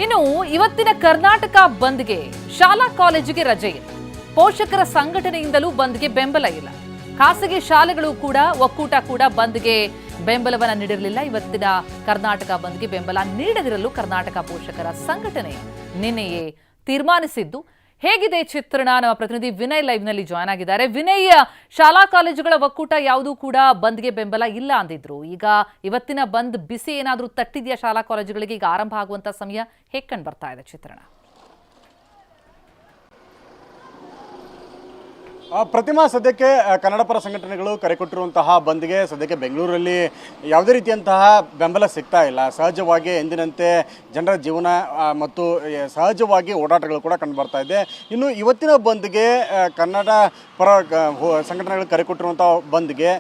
ಇನ್ನು ಇವತ್ತಿನ ಕರ್ನಾಟಕ ಬಂದ್ಗೆ ಶಾಲಾ ಕಾಲೇಜಿಗೆ ರಜೆ ಇಲ್ಲ. ಪೋಷಕರ ಸಂಘಟನೆಯಿಂದಲೂ ಬಂದ್ಗೆ ಬೆಂಬಲ ಇಲ್ಲ. ಖಾಸಗಿ ಶಾಲೆಗಳು ಕೂಡ ಒಕ್ಕೂಟ ಕೂಡ ಬಂದ್ಗೆ ಬೆಂಬಲವನ್ನ ನೀಡಿರಲಿಲ್ಲ. ಇವತ್ತಿನ ಕರ್ನಾಟಕ ಬಂದ್ಗೆ ಬೆಂಬಲ ನೀಡದಿರಲು ಕರ್ನಾಟಕ ಪೋಷಕರ ಸಂಘಟನೆ ನಿನ್ನೆಯೇ ತೀರ್ಮಾನಿಸಿದ್ದು. ಹೇಗಿದೆ ಚಿತ್ರಣ? ನಮ್ಮ ಪ್ರತಿನಿಧಿ ವಿನಯ್ ಲೈವ್ ನಲ್ಲಿ ಜಾಯ್ನ್ ಆಗಿದ್ದಾರೆ. ವಿನಯ್, ಶಾಲಾ ಕಾಲೇಜುಗಳ ಒಕ್ಕೂಟ ಯಾವುದೂ ಕೂಡ ಬಂದ್ಗೆ ಬೆಂಬಲ ಇಲ್ಲ ಅಂದಿದ್ರು. ಈಗ ಇವತ್ತಿನ ಬಂದ್ ಬಿಸಿ ಏನಾದರೂ ತಟ್ಟಿದೆಯಾ ಶಾಲಾ ಕಾಲೇಜುಗಳಿಗೆ? ಈಗ ಆರಂಭ ಆಗುವಂತ ಸಮಯ ಹೇಗೆ ಕಂಡು ಬರ್ತಾ ಇದೆ ಚಿತ್ರಣ? ಪ್ರತಿಮಾ, ಸದ್ಯಕ್ಕೆ ಕನ್ನಡ ಪರ ಸಂಘಟನೆಗಳು ಕರೆ ಕೊಟ್ಟಿರುವಂತಹ ಬಂದ್ಗೆ ಸದ್ಯಕ್ಕೆ ಬೆಂಗಳೂರಲ್ಲಿ ಯಾವುದೇ ರೀತಿಯಂತಹ ಬೆಂಬಲ ಸಿಗ್ತಾ ಇಲ್ಲ. ಸಹಜವಾಗಿ ಎಂದಿನಂತೆ ಜನರ ಜೀವನ ಮತ್ತು ಸಹಜವಾಗಿ ಓಡಾಟಗಳು ಕೂಡ ಕಂಡು ಬರ್ತಾ ಇದೆ. ಇನ್ನು ಇವತ್ತಿನ ಬಂದ್ಗೆ ಕನ್ನಡ ಪರ ಸಂಘಟನೆಗಳು ಕರೆ ಕೊಟ್ಟಿರುವಂಥ ಬಂದ್ಗೆ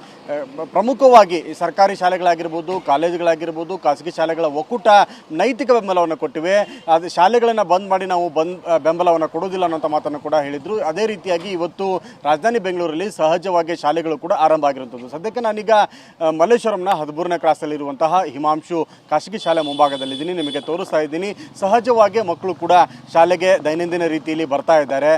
ಪ್ರಮುಖವಾಗಿ ಸರ್ಕಾರಿ ಶಾಲೆಗಳಾಗಿರ್ಬೋದು, ಕಾಲೇಜುಗಳಾಗಿರ್ಬೋದು, ಖಾಸಗಿ ಶಾಲೆಗಳ ಒಕ್ಕೂಟ ನೈತಿಕ ಬೆಂಬಲವನ್ನು ಕೊಟ್ಟಿವೆ. ಅದು ಶಾಲೆಗಳನ್ನು ಬಂದ್ ಮಾಡಿ ನಾವು ಬೆಂಬಲವನ್ನು ಕೊಡೋದಿಲ್ಲ ಅನ್ನೋಂಥ ಮಾತನ್ನು ಕೂಡ ಹೇಳಿದರು. ಅದೇ ರೀತಿಯಾಗಿ ಇವತ್ತು ರಾಜಧಾನಿ ಬೆಂಗಳೂರಲ್ಲಿ ಸಹಜವಾಗಿ ಶಾಲೆಗಳು ಕೂಡ ಆರಂಭ ಆಗಿರುವಂಥದ್ದು. ಸದ್ಯಕ್ಕೆ ನಾನೀಗ ಮಲ್ಲೇಶ್ವರಂನ 13ನೇ ಕ್ರಾಸಲ್ಲಿರುವಂತಹ ಹಿಮಾಂಶು ಖಾಸಗಿ ಶಾಲೆ ಮುಂಭಾಗದಲ್ಲಿದ್ದೀನಿ, ನಿಮಗೆ ತೋರಿಸ್ತಾ ಇದ್ದೀನಿ. ಸಹಜವಾಗಿ ಮಕ್ಕಳು ಕೂಡ ಶಾಲೆಗೆ ದೈನಂದಿನ ರೀತಿಯಲ್ಲಿ ಬರ್ತಾ ಇದ್ದಾರೆ.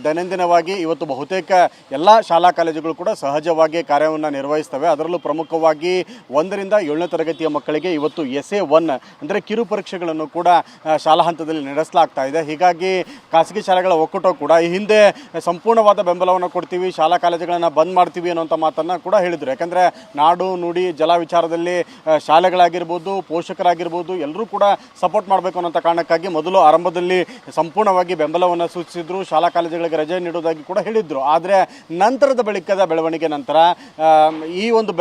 ದೈನಂದಿನವಾಗಿ ಇವತ್ತು ಬಹುತೇಕ ಎಲ್ಲ ಶಾಲಾ ಕಾಲೇಜುಗಳು ಕೂಡ ಸಹಜವಾಗಿ ಕಾರ್ಯವನ್ನು ನಿರ್ವಹಿಸ್ತವೆ. ಅದರಲ್ಲೂ ಪ್ರಮುಖವಾಗಿ 1ರಿಂದ 7ನೇ ತರಗತಿಯ ಮಕ್ಕಳಿಗೆ ಇವತ್ತು SA1 ಅಂದರೆ ಕಿರು ಪರೀಕ್ಷೆಗಳನ್ನು ಕೂಡ ಶಾಲಾ ಹಂತದಲ್ಲಿ ನಡೆಸಲಾಗ್ತಾ ಇದೆ. ಹೀಗಾಗಿ ಖಾಸಗಿ ಶಾಲೆಗಳ ಒಕ್ಕೂಟ ಕೂಡ ಈ ಹಿಂದೆ ಸಂಪೂರ್ಣವಾದ ಬೆಂಬಲವನ್ನು ಕೊಡ್ತೀವಿ, ಶಾಲಾ ಕಾಲೇಜುಗಳನ್ನು ಬಂದ್ ಮಾಡ್ತೀವಿ ಅನ್ನೋಂಥ ಮಾತನ್ನು ಕೂಡ ಹೇಳಿದರು. ಯಾಕಂದರೆ ನಾಡು ನುಡಿ ಜಲ ವಿಚಾರದಲ್ಲಿ ಶಾಲೆಗಳಾಗಿರ್ಬೋದು, ಪೋಷಕರಾಗಿರ್ಬೋದು ಎಲ್ಲರೂ ಕೂಡ ಸಪೋರ್ಟ್ ಮಾಡಬೇಕು ಅನ್ನೋಂಥ ಕಾರಣಕ್ಕಾಗಿ ಮೊದಲು ಆರಂಭದಲ್ಲಿ ಸಂಪೂರ್ಣವಾಗಿ ಬೆಂಬಲವನ್ನು ಸೂಚಿಸಿದ್ರು, ಶಾಲಾ ಕಾಲೇಜುಗಳಿಗೆ ರಜೆ ನೀಡೋದಾಗಿ ಕೂಡ ಹೇಳಿದರು. ಆದರೆ ನಂತರದ ಬಳಿಕದ ಬೆಳವಣಿಗೆ ನಂತರ ಈ ಒಂದು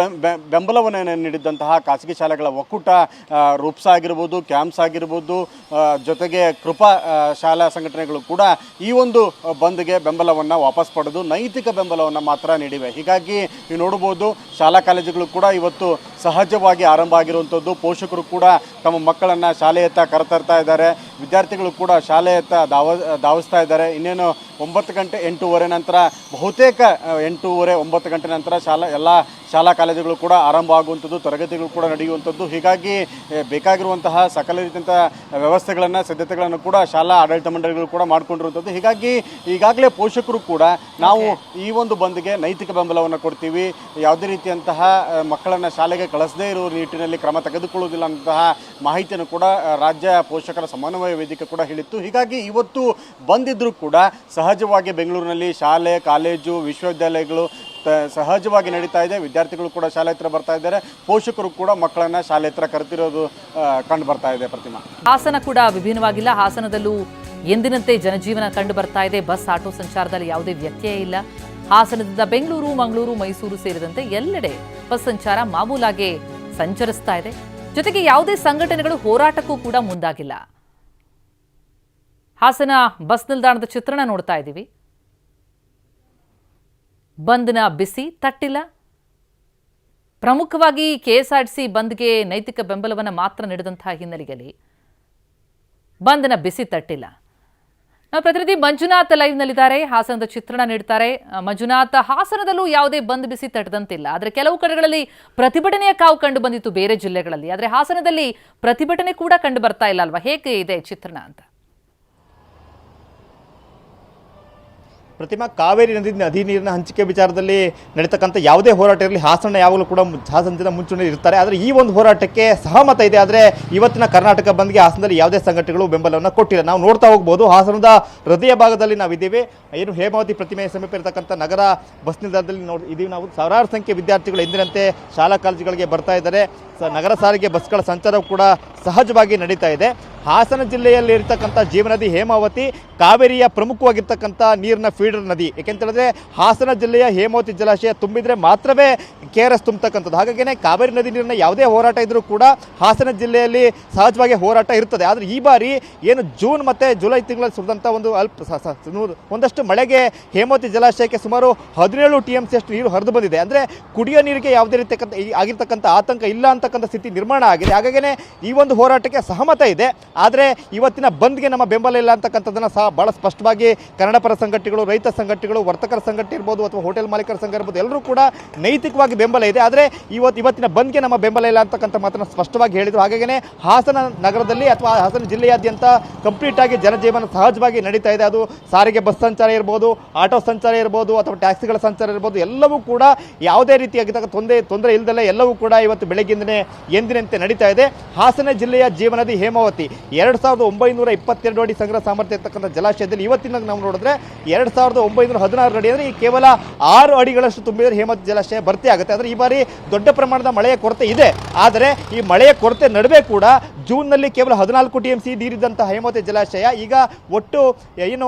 ಬೆಂಬಲವನ್ನು ನೀಡಿದ್ದಂತಹ ಖಾಸಗಿ ಶಾಲೆಗಳ ಒಕ್ಕೂಟ ರೂಪ್ಸ್ ಆಗಿರ್ಬೋದು, ಕ್ಯಾಂಪ್ಸ್ ಆಗಿರ್ಬೋದು, ಜೊತೆಗೆ ಕೃಪಾ ಶಾಲಾ ಸಂಘಟನೆಗಳು ಕೂಡ ಈ ಒಂದು ಬಂದ್ಗೆ ಬೆಂಬಲವನ್ನು ವಾಪಸ್ ಪಡೆದು ನೈತಿಕ ಬೆಂಬಲವನ್ನು ಮಾತ್ರ ನೀಡಿವೆ. ಹೀಗಾಗಿ ನೀವು ನೋಡ್ಬೋದು, ಶಾಲಾ ಕಾಲೇಜುಗಳು ಕೂಡ ಇವತ್ತು ಸಹಜವಾಗಿ ಆರಂಭ ಆಗಿರುವಂಥದ್ದು. ಪೋಷಕರು ಕೂಡ ತಮ್ಮ ಮಕ್ಕಳನ್ನು ಶಾಲೆಯತ್ತ ಕರೆತರ್ತಾ ಇದ್ದಾರೆ, ವಿದ್ಯಾರ್ಥಿಗಳು ಕೂಡ ಶಾಲೆಯತ್ತ ಧಾವಿಸ್ತಾ ಇದ್ದಾರೆ. ಇನ್ನೇನು 9 ಗಂಟೆ 8:30 ನಂತರ ಬಹುತೇಕ 8:30 9 ಗಂಟೆ ನಂತರ ಎಲ್ಲ ಶಾಲಾ ಕಾಲೇಜುಗಳು ಕೂಡ ಆರಂಭ ಆಗುವಂಥದ್ದು, ತರಗತಿಗಳು ಕೂಡ ನಡೆಯುವಂಥದ್ದು. ಹೀಗಾಗಿ ಬೇಕಾಗಿರುವಂತಹ ಸಕಲ ರೀತಿಯಂಥ ವ್ಯವಸ್ಥೆಗಳನ್ನು, ಸಿದ್ಧತೆಗಳನ್ನು ಕೂಡ ಶಾಲಾ ಆಡಳಿತ ಮಂಡಳಿಗಳು ಕೂಡ ಮಾಡಿಕೊಂಡಿರುವಂಥದ್ದು. ಹೀಗಾಗಿ ಈಗಾಗಲೇ ಪೋಷಕರು ಕೂಡ ನಾವು ಈ ಒಂದು ಬಂದ್ಗೆ ನೈತಿಕ ಬೆಂಬಲವನ್ನು ಕೊಡ್ತೀವಿ, ಯಾವುದೇ ರೀತಿಯಂತಹ ಮಕ್ಕಳನ್ನು ಶಾಲೆಗೆ ಕಳಿಸದೇ ಇರುವ ನಿಟ್ಟಿನಲ್ಲಿ ಕ್ರಮ ತೆಗೆದುಕೊಳ್ಳುವುದಿಲ್ಲ ಅಂತಹ ಮಾಹಿತಿಯನ್ನು ಕೂಡ ರಾಜ್ಯ ಪೋಷಕರ ಸಮನ್ವಯ ವೇದಿಕೆ ಕೂಡ ಹೇಳಿತ್ತು. ಹೀಗಾಗಿ ಇವತ್ತು ಬಂದಿದ್ದರೂ ಕೂಡ ಸಹಜವಾಗಿ ಬೆಂಗಳೂರಿನಲ್ಲಿ ಶಾಲೆ, ಕಾಲೇಜು, ವಿಶ್ವವಿದ್ಯಾಲಯಗಳು ಸಹಜವಾಗಿ ನಡೀತಾ ಇದೆ. ವಿದ್ಯಾರ್ಥಿಗಳು ಕೂಡ ಶಾಲೆ ಹತ್ರ ಬರ್ತಾ ಇದ್ದಾರೆ, ಪೋಷಕರು ಕೂಡ ಮಕ್ಕಳನ್ನ ಶಾಲೆ ಹತ್ರ ಕರೆತಿರೋದು ಕಂಡು ಬರ್ತಾ ಇದೆ. ಪ್ರತಿಮಾ, ಹಾಸನ ಕೂಡ ವಿಭಿನ್ನವಾಗಿಲ್ಲ. ಹಾಸನದಲ್ಲೂ ಎಂದಿನಂತೆ ಜನಜೀವನ ಕಂಡು ಬರ್ತಾ ಇದೆ. ಬಸ್, ಆಟೋ ಸಂಚಾರದಲ್ಲಿ ಯಾವುದೇ ವ್ಯತ್ಯಯ ಇಲ್ಲ. ಹಾಸನದಿಂದ ಬೆಂಗಳೂರು, ಮಂಗಳೂರು, ಮೈಸೂರು ಸೇರಿದಂತೆ ಎಲ್ಲೆಡೆ ಬಸ್ ಸಂಚಾರ ಮಾಮೂಲಾಗಿ ಸಂಚರಿಸ್ತಾ ಇದೆ. ಜೊತೆಗೆ ಯಾವುದೇ ಸಂಘಟನೆಗಳು ಹೋರಾಟಕ್ಕೂ ಕೂಡ ಮುಂದಾಗಿಲ್ಲ. ಹಾಸನ ಬಸ್ ನಿಲ್ದಾಣದ ಚಿತ್ರಣ ನೋಡ್ತಾ ಇದ್ದೀವಿ. ಬಂದ್ನ ಬಿಸಿ ತಟ್ಟಿಲ್ಲ. ಪ್ರಮುಖವಾಗಿ KSRTC ಬಂದ್ಗೆ ನೈತಿಕ ಬೆಂಬಲವನ್ನು ಮಾತ್ರ ನೀಡಿದಂತಹ ಹಿನ್ನೆಲೆಯಲ್ಲಿ ಬಂದ್ನ ಬಿಸಿ ತಟ್ಟಿಲ್ಲ. ನಾವು ಪ್ರತಿನಿಧಿ ಮಂಜುನಾಥ್ ಲೈವ್ನಲ್ಲಿದ್ದಾರೆ, ಹಾಸನದ ಚಿತ್ರಣ ನೀಡ್ತಾರೆ. ಮಂಜುನಾಥ್, ಹಾಸನದಲ್ಲೂ ಯಾವುದೇ ಬಂದ್ ಬಿಸಿ ತಟ್ಟದಂತಿಲ್ಲ. ಆದರೆ ಕೆಲವು ಕಡೆಗಳಲ್ಲಿ ಪ್ರತಿಭಟನೆಯ ಕಾವು ಕಂಡು ಬಂದಿತ್ತು ಬೇರೆ ಜಿಲ್ಲೆಗಳಲ್ಲಿ. ಆದರೆ ಹಾಸನದಲ್ಲಿ ಪ್ರತಿಭಟನೆ ಕೂಡ ಕಂಡು ಬರ್ತಾ ಇಲ್ಲ ಅಲ್ವಾ? ಹೇಗೆ ಇದೆ ಚಿತ್ರಣ ಅಂತ? ಪ್ರತಿಮಾ, ಕಾವೇರಿ ನದಿ ನೀರಿನ ಹಂಚಿಕೆ ವಿಚಾರದಲ್ಲಿ ನಡೀತಕ್ಕಂಥ ಯಾವುದೇ ಹೋರಾಟ ಇರಲಿ, ಹಾಸನ ಯಾವಾಗಲೂ ಕೂಡ ಹಾಸನದಿಂದ ಮುಂಚೂಣಿ ಇರ್ತಾರೆ. ಆದರೆ ಈ ಒಂದು ಹೋರಾಟಕ್ಕೆ ಸಹಮತ ಇದೆ. ಆದರೆ ಇವತ್ತಿನ ಕರ್ನಾಟಕ ಬಂದ್ಗೆ ಹಾಸನದಲ್ಲಿ ಯಾವುದೇ ಸಂಘಟನೆಗಳು ಬೆಂಬಲವನ್ನು ಕೊಟ್ಟಿಲ್ಲ. ನಾವು ನೋಡ್ತಾ ಹೋಗ್ಬೋದು, ಹಾಸನದ ಹೃದಯ ಭಾಗದಲ್ಲಿ ನಾವಿದ್ದೀವಿ. ಏನು ಹೇಮಾವತಿ ಪ್ರತಿಮೆಯ ಸಮೀಪ ಇರತಕ್ಕಂಥ ನಗರ ಬಸ್ ನಿಲ್ದಾಣದಲ್ಲಿ ಇದೀವಿ ನಾವು. ಸಾವಿರಾರು ಸಂಖ್ಯೆ ವಿದ್ಯಾರ್ಥಿಗಳು ಎಂದಿನಂತೆ ಶಾಲಾ ಕಾಲೇಜುಗಳಿಗೆ ಬರ್ತಾ ಇದ್ದಾರೆ. ನಗರ ಸಾರಿಗೆ ಬಸ್ಗಳ ಸಂಚಾರ ಕೂಡ ಸಹಜವಾಗಿ ನಡೀತಾ ಇದೆ. ಹಾಸನ ಜಿಲ್ಲೆಯಲ್ಲಿ ಇರತಕ್ಕಂಥ ಜೀವನದಿ ಹೇಮಾವತಿ ಕಾವೇರಿಯ ಪ್ರಮುಖವಾಗಿರ್ತಕ್ಕಂಥ ನೀರಿನ ಫೀಡರ್ ನದಿ. ಏಕೆಂತೇಳಿದ್ರೆ ಹಾಸನ ಜಿಲ್ಲೆಯ ಹೇಮಾವತಿ ಜಲಾಶಯ ತುಂಬಿದ್ರೆ ಮಾತ್ರವೇ KRS ತುಂಬತಕ್ಕಂಥದ್ದು. ಹಾಗಾಗಿನೇ ಕಾವೇರಿ ನದಿ ನೀರಿನ ಯಾವುದೇ ಹೋರಾಟ ಇದ್ರೂ ಕೂಡ ಹಾಸನ ಜಿಲ್ಲೆಯಲ್ಲಿ ಸಹಜವಾಗಿ ಹೋರಾಟ ಇರ್ತದೆ. ಆದರೆ ಈ ಬಾರಿ ಏನು ಜೂನ್ ಮತ್ತು ಜುಲೈ ತಿಂಗಳಲ್ಲಿ ಸುರಿದಂಥ ಒಂದಷ್ಟು ಮಳೆಗೆ ಹೇಮಾವತಿ ಜಲಾಶಯಕ್ಕೆ ಸುಮಾರು 17 TMC ಅಷ್ಟು ನೀರು ಹರಿದು ಬಂದಿದೆ. ಅಂದರೆ ಕುಡಿಯೋ ನೀರಿಗೆ ಯಾವುದೇ ರೀತಿ ಆಗಿರ್ತಕ್ಕಂಥ ಆತಂಕ ಇಲ್ಲ ಅಂತಕ್ಕಂಥ ಸ್ಥಿತಿ ನಿರ್ಮಾಣ ಆಗಿದೆ. ಹಾಗಾಗಿನೇ ಈ ಒಂದು ಹೋರಾಟಕ್ಕೆ ಸಹಮತ ಇದೆ. ಆದರೆ ಇವತ್ತಿನ ಬಂದ್ಗೆ ನಮ್ಮ ಬೆಂಬಲ ಇಲ್ಲ ಅಂತಕ್ಕಂಥದ್ದನ್ನು ಸಹ ಭಾಳ ಸ್ಪಷ್ಟವಾಗಿ ಕನ್ನಡಪರ ಸಂಘಟನೆಗಳು, ರೈತ ಸಂಘಟನೆಗಳು, ವರ್ತಕರ ಸಂಘಟನೆ ಇರ್ಬೋದು ಅಥವಾ ಹೋಟೆಲ್ ಮಾಲೀಕರ ಸಂಘ ಇರ್ಬೋದು, ಎಲ್ಲರೂ ಕೂಡ ನೈತಿಕವಾಗಿ ಬೆಂಬಲ ಇದೆ. ಆದರೆ ಇವತ್ತಿನ ಬಂದ್ಗೆ ನಮ್ಮ ಬೆಂಬಲ ಇಲ್ಲ ಅಂತಕ್ಕಂಥ ಮಾತನ್ನು ಸ್ಪಷ್ಟವಾಗಿ ಹೇಳಿದರು. ಹಾಗಾಗಿನೇ ಹಾಸನ ನಗರದಲ್ಲಿ ಅಥವಾ ಹಾಸನ ಜಿಲ್ಲೆಯಾದ್ಯಂತ ಕಂಪ್ಲೀಟ್ ಆಗಿ ಜನಜೀವನ ಸಹಜವಾಗಿ ನಡೀತಾ ಇದೆ. ಅದು ಸಾರಿಗೆ ಬಸ್ ಸಂಚಾರ ಇರ್ಬೋದು, ಆಟೋ ಸಂಚಾರ ಇರ್ಬೋದು ಅಥವಾ ಟ್ಯಾಕ್ಸಿಗಳ ಸಂಚಾರ ಇರ್ಬೋದು, ಎಲ್ಲವೂ ಕೂಡ ಯಾವುದೇ ರೀತಿಯಾಗಿದ್ದಾಗ ತೊಂದರೆ ಇಲ್ಲದಲ್ಲ ಎಲ್ಲವೂ ಕೂಡ ಇವತ್ತು ಬೆಳಗ್ಗಿಂದನೇ ಎಂದಿನಂತೆ ನಡೀತಾ ಇದೆ. ಹಾಸನ ಜಿಲ್ಲೆಯ ಜೀವನದಿ ಹೇಮಾವತಿ 2922 ಅಡಿ ಸಂಗ್ರಹ ಸಾಮರ್ಥ್ಯ ಇರ್ತಕ್ಕಂಥ ಜಲಾಶಯದಲ್ಲಿ ಇವತ್ತಿನ ನಾವು ನೋಡಿದ್ರೆ 2916 ಅಡಿ ಅಂದರೆ ಈ ಕೇವಲ 6 ಅಡಿಗಳಷ್ಟು ತುಂಬಿದರೆ ಹೇಮಾವತಿ ಜಲಾಶಯ ಭರ್ತಿ ಆಗುತ್ತೆ. ಅಂದರೆ ಈ ಬಾರಿ ದೊಡ್ಡ ಪ್ರಮಾಣದ ಮಳೆಯ ಕೊರತೆ ಇದೆ. ಆದರೆ ಈ ಮಳೆಯ ಕೊರತೆ ನಡುವೆ ಕೂಡ ಜೂನ್ನಲ್ಲಿ ಕೇವಲ 14 TMC ನೀರಿದ್ದಂತಹ ಹೇಮಾವತಿ ಜಲಾಶಯ ಈಗ ಒಟ್ಟು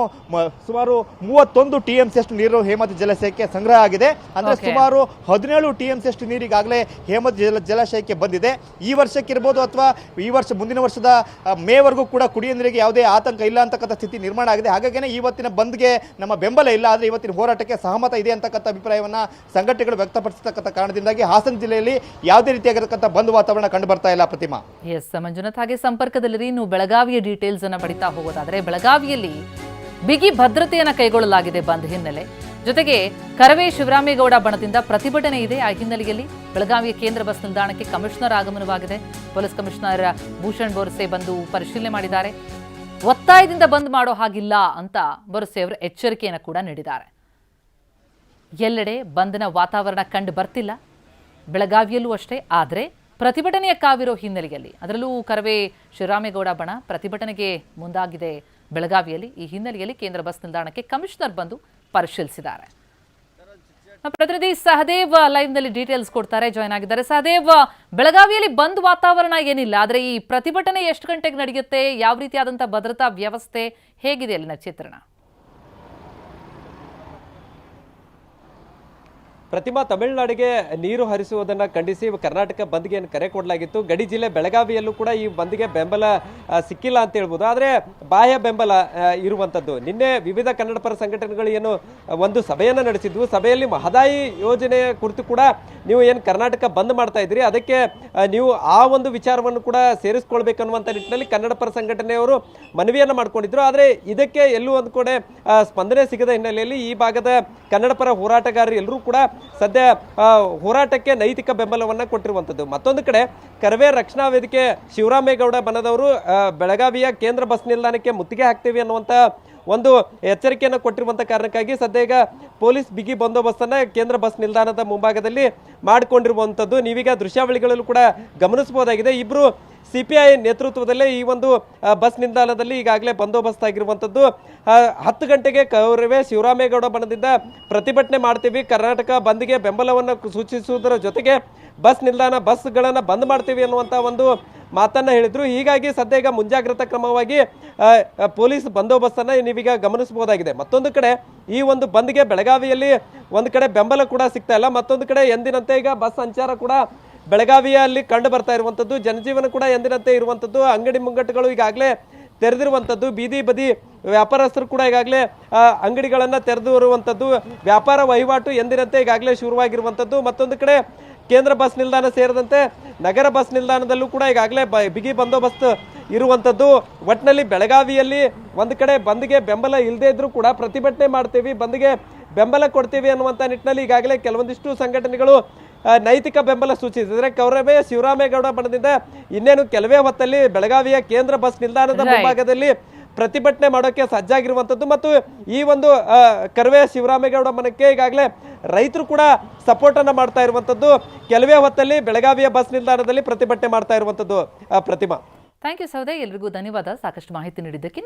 ಸುಮಾರು 31 TMC ಅಷ್ಟು ನೀರು ಹೇಮಾವತಿ ಜಲಾಶಯಕ್ಕೆ ಸಂಗ್ರಹ ಆಗಿದೆ. ಅಂದರೆ ಸುಮಾರು 17 TMC ಅಷ್ಟು ನೀರು ಈಗಾಗಲೇ ಹೇಮಾವತಿ ಜಲಾಶಯಕ್ಕೆ ಬಂದಿದೆ. ಈ ವರ್ಷಕ್ಕಿರ್ಬೋದು ಅಥವಾ ಈ ವರ್ಷ ಮುಂದಿನ ವರ್ಷದ ಮೇವರೆಗೂ ಕೂಡ ಕುಡಿಯುವ ನೀರಿಗೆ ಯಾವುದೇ ಆತಂಕ ಇಲ್ಲ ಅಂತಕ್ಕಂಥ ಸ್ಥಿತಿ ನಿರ್ಮಾಣ ಆಗಿದೆ. ಹಾಗಾಗಿ ಇವತ್ತಿನ ಬಂದ್ಗೆ ನಮ್ಮ ಬೆಂಬಲ ಇಲ್ಲ, ಆದರೆ ಇವತ್ತಿನ ಹೋರಾಟಕ್ಕೆ ಸಹಮತ ಇದೆ ಅಂತಕ್ಕಂಥ ಅಭಿಪ್ರಾಯವನ್ನು ಸಂಘಟನೆಗಳು ವ್ಯಕ್ತಪಡಿಸತಕ್ಕಂಥ ಕಾರಣದಿಂದಾಗಿ ಹಾಸನ ಜಿಲ್ಲೆಯಲ್ಲಿ ಯಾವುದೇ ರೀತಿಯಾಗಿರತಕ್ಕಂಥ ಬಂದ್ ವಾತಾವರಣ ಕಂಡು ಬರ್ತಾ ಇಲ್ಲ. ಪ್ರತಿಮಾ. ಎಸ್ ಮಂಜುನಾಥ್, ಹಾಗೆ ಸಂಪರ್ಕದಲ್ಲಿ ಇನ್ನು ಬೆಳಗಾವಿಯ ಡೀಟೇಲ್ಸ್ ಅನ್ನ ಪಡಿತಾ ಹೋಗೋದಾದ್ರೆ, ಬೆಳಗಾವಿಯಲ್ಲಿ ಬಿಗಿ ಭದ್ರತೆಯನ್ನು ಕೈಗೊಳ್ಳಲಾಗಿದೆ ಬಂದ್ ಹಿನ್ನೆಲೆ. ಜೊತೆಗೆ ಕರವೇ ಶಿವರಾಮೇಗೌಡ ಬಣದಿಂದ ಪ್ರತಿಭಟನೆ ಇದೆ. ಆ ಹಿನ್ನೆಲೆಯಲ್ಲಿ ಬೆಳಗಾವಿಯ ಕೇಂದ್ರ ಬಸ್ ನಿಲ್ದಾಣಕ್ಕೆ ಕಮಿಷನರ್ ಆಗಮನವಾಗಿದೆ. ಪೊಲೀಸ್ ಕಮಿಷನರ್ ಭೂಷಣ್ ಬೋರ್ಸೆ ಬಂದು ಪರಿಶೀಲನೆ ಮಾಡಿದ್ದಾರೆ. ಒತ್ತಾಯದಿಂದ ಬಂದ್ ಮಾಡೋ ಹಾಗಿಲ್ಲ ಅಂತ ಬೋರ್ಸೆ ಅವರು ಎಚ್ಚರಿಕೆಯನ್ನು ಕೂಡ ನೀಡಿದ್ದಾರೆ. ಎಲ್ಲೆಡೆ ಬಂದ್ನ ವಾತಾವರಣ ಕಂಡು ಬರ್ತಿಲ್ಲ, ಬೆಳಗಾವಿಯಲ್ಲೂ ಅಷ್ಟೇ. ಆದರೆ ಪ್ರತಿಭಟನೆಯ ಕಾವಿರೋ ಹಿನ್ನೆಲೆಯಲ್ಲಿ, ಅದರಲ್ಲೂ ಕರವೇ ಶಿವರಾಮೇಗೌಡ ಬಣ ಪ್ರತಿಭಟನೆಗೆ ಮುಂದಾಗಿದೆ ಬೆಳಗಾವಿಯಲ್ಲಿ. ಈ ಹಿನ್ನೆಲೆಯಲ್ಲಿ ಕೇಂದ್ರ ಬಸ್ ನಿಲ್ದಾಣಕ್ಕೆ ಕಮಿಷನರ್ ಬಂದು ಪರಿಶೀಲಿಸಿದ್ದಾರೆ. ಪ್ರತಿನಿಧಿ ಸಹದೇವ್ ಲೈವ್ ನಲ್ಲಿ ಡೀಟೇಲ್ಸ್ ಕೊಡ್ತಾರೆ, ಜಾಯ್ನ್ ಆಗಿದ್ದಾರೆ. ಸಹದೇವ್, ಬೆಳಗಾವಿಯಲ್ಲಿ ಬಂದ್ ವಾತಾವರಣ ಏನಿಲ್ಲ, ಆದರೆ ಈ ಪ್ರತಿಭಟನೆ ಎಷ್ಟು ಗಂಟೆಗೆ ನಡೆಯುತ್ತೆ, ಯಾವ ರೀತಿಯಾದಂತಹ ಭದ್ರತಾ ವ್ಯವಸ್ಥೆ ಹೇಗಿದೆ ಅಲ್ಲಿನ ಚಿತ್ರಣ? ಪ್ರತಿಮಾ, ತಮಿಳುನಾಡಿಗೆ ನೀರು ಹರಿಸುವುದನ್ನು ಖಂಡಿಸಿ ಕರ್ನಾಟಕ ಬಂದ್ಗೆ ಕರೆ ಕೊಡಲಾಗಿತ್ತು. ಗಡಿ ಜಿಲ್ಲೆ ಬೆಳಗಾವಿಯಲ್ಲೂ ಕೂಡ ಈ ಬಂದ್ಗೆ ಬೆಂಬಲ ಸಿಕ್ಕಿಲ್ಲ ಅಂತ ಹೇಳ್ಬೋದು. ಆದರೆ ಬಾಹ್ಯ ಬೆಂಬಲ ಇರುವಂಥದ್ದು. ನಿನ್ನೆ ವಿವಿಧ ಕನ್ನಡಪರ ಸಂಘಟನೆಗಳು ಏನು ಒಂದು ಸಭೆಯನ್ನು ನಡೆಸಿದ್ವು. ಸಭೆಯಲ್ಲಿ ಮಹದಾಯಿ ಯೋಜನೆಯ ಕುರಿತು ಕೂಡ ನೀವು ಏನು ಕರ್ನಾಟಕ ಬಂದ್ ಮಾಡ್ತಾ ಇದ್ರಿ, ಅದಕ್ಕೆ ನೀವು ಆ ಒಂದು ವಿಚಾರವನ್ನು ಕೂಡ ಸೇರಿಸ್ಕೊಳ್ಬೇಕನ್ನುವಂಥ ನಿಟ್ಟಿನಲ್ಲಿ ಕನ್ನಡಪರ ಸಂಘಟನೆಯವರು ಮನವಿಯನ್ನು ಮಾಡ್ಕೊಂಡಿದ್ರು. ಆದರೆ ಇದಕ್ಕೆ ಎಲ್ಲೂ ಒಂದು ಕಡೆ ಸ್ಪಂದನೆ ಸಿಗದ ಹಿನ್ನೆಲೆಯಲ್ಲಿ ಈ ಭಾಗದ ಕನ್ನಡಪರ ಹೋರಾಟಗಾರರು ಎಲ್ಲರೂ ಕೂಡ ಸದ್ಯ ಹೋರಾಟಕ್ಕೆ ನೈತಿಕ ಬೆಂಬಲವನ್ನ ಕೊಟ್ಟಿರುವಂತದ್ದು. ಮತ್ತೊಂದು ಕಡೆ ಕರವೇ ರಕ್ಷಣಾ ವೇದಿಕೆ ಶಿವರಾಮೇಗೌಡ ಬಣದವರು ಬೆಳಗಾವಿಯ ಕೇಂದ್ರ ಬಸ್ ನಿಲ್ದಾಣಕ್ಕೆ ಮುತ್ತಿಗೆ ಹಾಕ್ತೀವಿ ಅನ್ನುವಂತ ಒಂದು ಎಚ್ಚರಿಕೆಯನ್ನು ಕೊಟ್ಟಿರುವಂತ ಕಾರಣಕ್ಕಾಗಿ ಸದ್ಯ ಈಗ ಪೊಲೀಸ್ ಬಿಗಿ ಬಂದೋಬಸ್ತನ್ನ ಕೇಂದ್ರ ಬಸ್ ನಿಲ್ದಾಣದ ಮುಂಭಾಗದಲ್ಲಿ ಮಾಡಿಕೊಂಡಿರುವಂತದ್ದು ನೀವೀಗ ದೃಶ್ಯಾವಳಿಗಳಲ್ಲೂ ಕೂಡ ಗಮನಿಸಬಹುದಾಗಿದೆ. ಇಬ್ರು CPI ನೇತೃತ್ವದಲ್ಲೇ ಈ ಒಂದು ಬಸ್ ನಿಲ್ದಾಣದಲ್ಲಿ ಈಗಾಗಲೇ ಬಂದೋಬಸ್ತ್ ಆಗಿರುವಂಥದ್ದು. 10 ಗಂಟೆಗೆ ಕರವೇ ಶಿವರಾಮೇಗೌಡ ಬಣದಿಂದ ಪ್ರತಿಭಟನೆ ಮಾಡ್ತೀವಿ, ಕರ್ನಾಟಕ ಬಂದ್ಗೆ ಬೆಂಬಲವನ್ನು ಸೂಚಿಸುವುದರ ಜೊತೆಗೆ ಬಸ್ ನಿಲ್ದಾಣ ಬಸ್ಗಳನ್ನು ಬಂದ್ ಮಾಡ್ತೀವಿ ಅನ್ನುವಂಥ ಒಂದು ಮಾತನ್ನ ಹೇಳಿದ್ರು. ಹೀಗಾಗಿ ಸದ್ಯ ಈಗ ಮುಂಜಾಗ್ರತಾ ಕ್ರಮವಾಗಿ ಪೊಲೀಸ್ ಬಂದೋಬಸ್ತನ್ನು ನೀವೀಗ ಗಮನಿಸಬಹುದಾಗಿದೆ. ಮತ್ತೊಂದು ಕಡೆ ಈ ಒಂದು ಬಂದ್ಗೆ ಬೆಳಗಾವಿಯಲ್ಲಿ ಒಂದು ಕಡೆ ಬೆಂಬಲ ಕೂಡ ಸಿಗ್ತಾ ಇಲ್ಲ, ಮತ್ತೊಂದು ಕಡೆ ಎಂದಿನಂತೆ ಈಗ ಬಸ್ ಸಂಚಾರ ಕೂಡ ಬೆಳಗಾವಿಯಲ್ಲಿ ಕಂಡು ಬರ್ತಾ ಇರುವಂಥದ್ದು. ಜನಜೀವನ ಕೂಡ ಎಂದಿನಂತೆ ಇರುವಂಥದ್ದು. ಅಂಗಡಿ ಮುಂಗಟ್ಟುಗಳು ಈಗಾಗಲೇ ತೆರೆದಿರುವಂಥದ್ದು. ಬೀದಿ ಬದಿ ವ್ಯಾಪಾರಸ್ಥರು ಕೂಡ ಈಗಾಗಲೇ ಅಂಗಡಿಗಳನ್ನು ತೆರೆದು ಇರುವಂಥದ್ದು. ವ್ಯಾಪಾರ ವಹಿವಾಟು ಎಂದಿನಂತೆ ಈಗಾಗಲೇ ಶುರುವಾಗಿರುವಂಥದ್ದು. ಮತ್ತೊಂದು ಕಡೆ ಕೇಂದ್ರ ಬಸ್ ನಿಲ್ದಾಣ ಸೇರಿದಂತೆ ನಗರ ಬಸ್ ನಿಲ್ದಾಣದಲ್ಲೂ ಕೂಡ ಈಗಾಗಲೇ ಬಿಗಿ ಬಂದೋಬಸ್ತ್ ಇರುವಂಥದ್ದು. ಒಟ್ಟಿನಲ್ಲಿ ಬೆಳಗಾವಿಯಲ್ಲಿ ಒಂದು ಕಡೆ ಬಂದ್ಗೆ ಬೆಂಬಲ ಇಲ್ಲದೇ ಇದ್ರೂ ಕೂಡ ಪ್ರತಿಭಟನೆ ಮಾಡ್ತೀವಿ, ಬಂದ್ಗೆ ಬೆಂಬಲ ಕೊಡ್ತೀವಿ ಅನ್ನುವಂಥ ನಿಟ್ಟಿನಲ್ಲಿ ಈಗಾಗಲೇ ಕೆಲವೊಂದಿಷ್ಟು ಸಂಘಟನೆಗಳು ನೈತಿಕ ಬೆಂಬಲ ಸೂಚಿಸಿದರೆ ಕರವೇ ಶಿವರಾಮೇಗೌಡ ಬಣದಿಂದ ಇನ್ನೇನು ಕೆಲವೇ ಹೊತ್ತಲ್ಲಿ ಬೆಳಗಾವಿಯ ಕೇಂದ್ರ ಬಸ್ ನಿಲ್ದಾಣದ ಮುಂಭಾಗದಲ್ಲಿ ಪ್ರತಿಭಟನೆ ಮಾಡೋಕೆ ಸಜ್ಜಾಗಿರುವಂಥದ್ದು. ಮತ್ತು ಈ ಒಂದು ಕರವೇ ಶಿವರಾಮೇಗೌಡ ಬಣಕ್ಕೆ ಈಗಾಗಲೇ ರೈತರು ಕೂಡ ಸಪೋರ್ಟ್ ಅನ್ನ ಮಾಡ್ತಾ ಇರುವಂಥದ್ದು. ಕೆಲವೇ ಹೊತ್ತಲ್ಲಿ ಬೆಳಗಾವಿಯ ಬಸ್ ನಿಲ್ದಾಣದಲ್ಲಿ ಪ್ರತಿಭಟನೆ ಮಾಡ್ತಾ ಇರುವಂಥದ್ದು. ಪ್ರತಿಮಾ, ಥ್ಯಾಂಕ್ ಯು ಸೌದೆ, ಎಲ್ರಿಗೂ ಧನ್ಯವಾದ ಸಾಕಷ್ಟು ಮಾಹಿತಿ ನೀಡಿದ್ದಕ್ಕೆ.